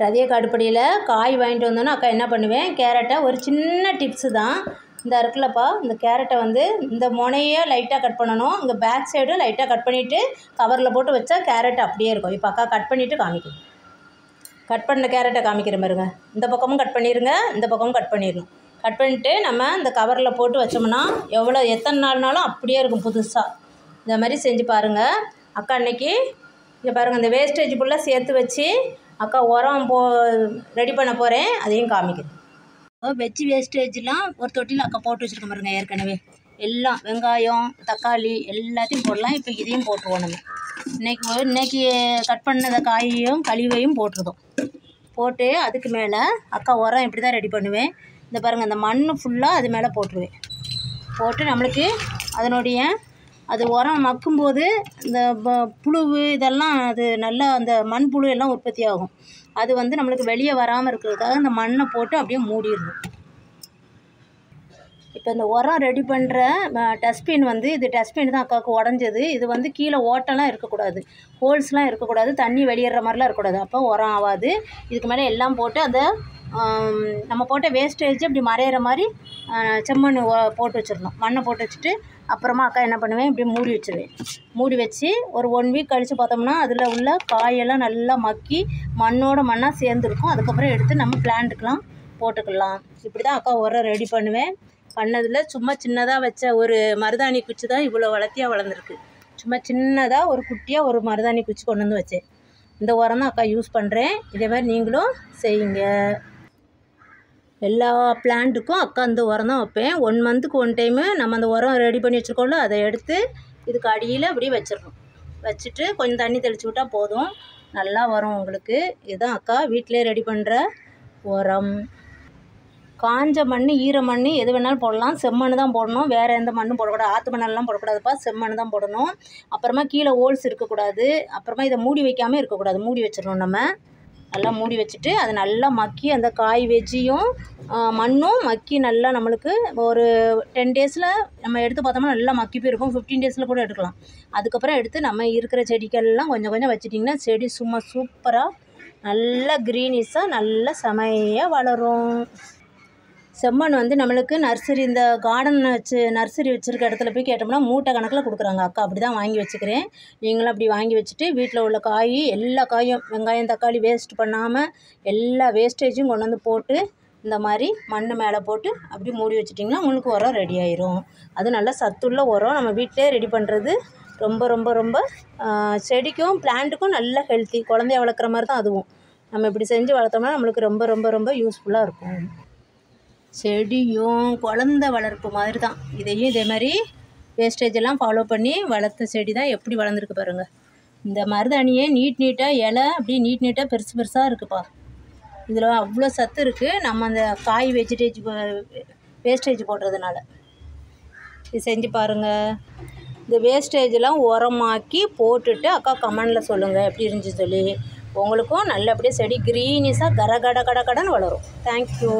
ரதியக்கா அடுப்படியில் காய் வாங்கிட்டு வந்தோன்னா அக்கா என்ன பண்ணுவேன், கேரட்டை ஒரு சின்ன டிப்ஸு தான் இந்த இருக்குல்லப்பா, இந்த கேரட்டை வந்து இந்த முனையை லைட்டாக கட் பண்ணணும், இங்கே பேக் சைடும் லைட்டாக கட் பண்ணிவிட்டு கவரில் போட்டு வச்சா கேரட் அப்படியே இருக்கும். இப்போ அக்கா கட் பண்ணிவிட்டு காமிக்கும். கட் பண்ண கேரட்டை காமிக்கிற பாருங்க. இந்த பக்கமும் கட் பண்ணிடுங்க, இந்த பக்கமும் கட் பண்ணிடணும். கட் பண்ணிவிட்டு நம்ம இந்த கவரில் போட்டு வச்சோம்னா எத்தனை நாள்னாலும் அப்படியே இருக்கும் புதுசாக. இந்த மாதிரி செஞ்சு பாருங்கள். அக்கா அன்னைக்கு இங்கே பாருங்கள், இந்த வேஸ்டேஜ் ஃபுல்லாக சேர்த்து வச்சு அக்கா உரம் ரெடி பண்ண போகிறேன், அதையும் காமிக்கிறேன். வெஜ் வேஸ்டேஜ்லாம் ஒரு தொட்டியில் அக்கா போட்டு வச்சுருக்க பாருங்க. ஏற்கனவே எல்லாம் வெங்காயம் தக்காளி எல்லாத்தையும் போடலாம். இப்போ இதையும் போட்டுருவோம். நம்ம இன்றைக்கி கட் பண்ணத காயையும் கழிவையும் போட்டுருதோம். போட்டு அதுக்கு மேலே அக்கா உரம் இப்படி தான் ரெடி பண்ணுவேன். இந்த பாருங்கள், அந்த மண் ஃபுல்லாக அது மேலே போட்டுருவேன். போட்டு நம்மளுக்கு அதனுடைய அது உரம் மக்கும்போது இந்த புழு இதெல்லாம் அது நல்லா அந்த மண் புழு எல்லாம் உற்பத்தி ஆகும். அது வந்து நம்மளுக்கு வெளியே வராமல் இருக்கிறதுக்காக இந்த மண்ணை போட்டு அப்படியே மூடிடணும். இப்போ இந்த உரம் ரெடி பண்ணுற டஸ்ட்பின் வந்து இது டஸ்ட்பின் தான் அக்காவுக்கு உடஞ்சது. இது வந்து கீழே ஓட்டெல்லாம் இருக்கக்கூடாது, ஹோல்ஸ்லாம் இருக்கக்கூடாது, தண்ணி வெளியேற மாதிரிலாம் இருக்கக்கூடாது. அப்போ உரம் ஆகாது. இதுக்கு மேலே எல்லாம் போட்டு அந்த நம்ம போட்ட வேஸ்டேஜ் அப்படி மறையிற மாதிரி செம்மண் போட்டு வச்சிடணும். மண்ணை போட்டு வச்சுட்டு அப்புறமா அக்கா என்ன பண்ணுவேன், இப்படி மூடி வச்சுருவேன். மூடி வச்சு ஒரு 1 வீக் கழித்து பார்த்தோம்னா அதில் உள்ள காயெல்லாம் நல்லா மக்கி மண்ணோட மண்ணாக சேர்ந்துருக்கும். அதுக்கப்புறம் எடுத்து நம்ம பிளான்ட்டுக்கெலாம் போட்டுக்கலாம். இப்படி தான் அக்கா உரம் ரெடி பண்ணுவேன். பண்ணதில் சும்மா சின்னதாக வச்ச ஒரு மருதாணி குச்சி தான் இவ்வளோ வளர்த்தியாக வளர்ந்துருக்கு. சும்மா சின்னதாக ஒரு குட்டியாக ஒரு மருதாணி குச்சி கொண்டு வந்து வச்சேன். இந்த உரம் தான் அக்கா யூஸ் பண்ணுறேன். இதே மாதிரி நீங்களும் செய்யுங்க. எல்லா பிளான்ட்டுக்கும் அக்கா இந்த உரம் தான் வைப்பேன். 1 மந்த்துக்கு 1 டைமு நம்ம அந்த உரம் ரெடி பண்ணி வச்சுருக்கோம்ல, அதை எடுத்து இதுக்கு அடியில் அப்படி வச்சிடணும். வச்சுட்டு கொஞ்சம் தண்ணி தெளித்து விட்டால் போதும், நல்லா வரும் உங்களுக்கு. இதுதான் அக்கா வீட்டிலே ரெடி பண்ணுற உரம். காஞ்ச மண் ஈர மண் எது வேணாலும் போடலாம். செம்மண் தான் போடணும், வேறு எந்த மண்ணும் போடக்கூடாது. ஆற்று மண்ணெல்லாம் போடக்கூடாதுப்பா, செம்மண் தான் போடணும். அப்புறமா கீழே ஹோல்ஸ் இருக்கக்கூடாது. அப்புறமா இதை மூடி வைக்காமல் இருக்கக்கூடாது, மூடி வச்சிடணும். நம்ம நல்லா மூடி வச்சுட்டு அது நல்லா மக்கி அந்த காய் வெஜ்ஜியும் மண்ணும் மக்கி நல்லா நம்மளுக்கு ஒரு 10 டேஸில் நம்ம எடுத்து பார்த்தோம்னா நல்லா மக்கி போயிருக்கும். 15 டேஸில் கூட எடுக்கலாம். அதுக்கப்புறம் எடுத்து நம்ம இருக்கிற செடிக்கெல்லாம் கொஞ்சம் கொஞ்சம் வச்சிட்டிங்கன்னா செடி சும்மா சூப்பராக நல்லா க்ரீனிஷாக நல்லா செமையாக வளரும். செம்மண் வந்து நம்மளுக்கு நர்சரி இந்த கார்டன் நர்சரி வச்சுருக்க இடத்துல போய் கேட்டோம்னா மூட்டை கணக்கில் கொடுக்குறாங்க. அக்கா அப்படி தான் வாங்கி வச்சுக்கிறேன். நீங்களும் அப்படி வாங்கி வச்சுட்டு வீட்டில் உள்ள காய் எல்லா காயும் வெங்காயம் தக்காளி வேஸ்ட் பண்ணாமல் எல்லா வேஸ்டேஜும் கொண்டு வந்து போட்டு இந்த மாதிரி மண் மேலே போட்டு அப்படி மூடி வச்சிட்டிங்கன்னா உங்களுக்கு உரம் ரெடி ஆயிரும். அது நல்லா சத்துள்ள உரம். நம்ம வீட்டிலே ரெடி பண்ணுறது ரொம்ப ரொம்ப ரொம்ப செடிக்கும் பிளான்ட்டுக்கும் நல்ல ஹெல்த்தி. குழந்தைய வளர்க்குற மாதிரி தான் அதுவும். நம்ம இப்படி செஞ்சு வளர்த்தோம்னா நம்மளுக்கு ரொம்ப ரொம்ப ரொம்ப யூஸ்ஃபுல்லாக இருக்கும். செடியும் குழந்த வளர்ப்பு மாதிரி தான். இதையும் இதே மாதிரி வேஸ்டேஜ் எல்லாம் ஃபாலோ பண்ணி வளர்த்த செடி தான் எப்படி வளர்ந்துருக்கு பாருங்கள். இந்த மருதாணியே நீட்டாக இலை அப்படி நீட்டாக பெருசு பெருசாக இருக்குப்பா. இதில் அவ்வளோ சத்து இருக்குது. நம்ம அந்த காய் வேஸ்டேஜ் போடுறதுனால இது செஞ்சு பாருங்கள். இந்த வேஸ்டேஜெலாம் உரமாக்கி போட்டுட்டு அக்கா கமெண்டில் சொல்லுங்கள் எப்படி இருந்துச்சு சொல்லி. உங்களுக்கும் நல்லபடியாக செடி க்ரீனிஷாக கட கடன்னு வளரும். தேங்க்யூ.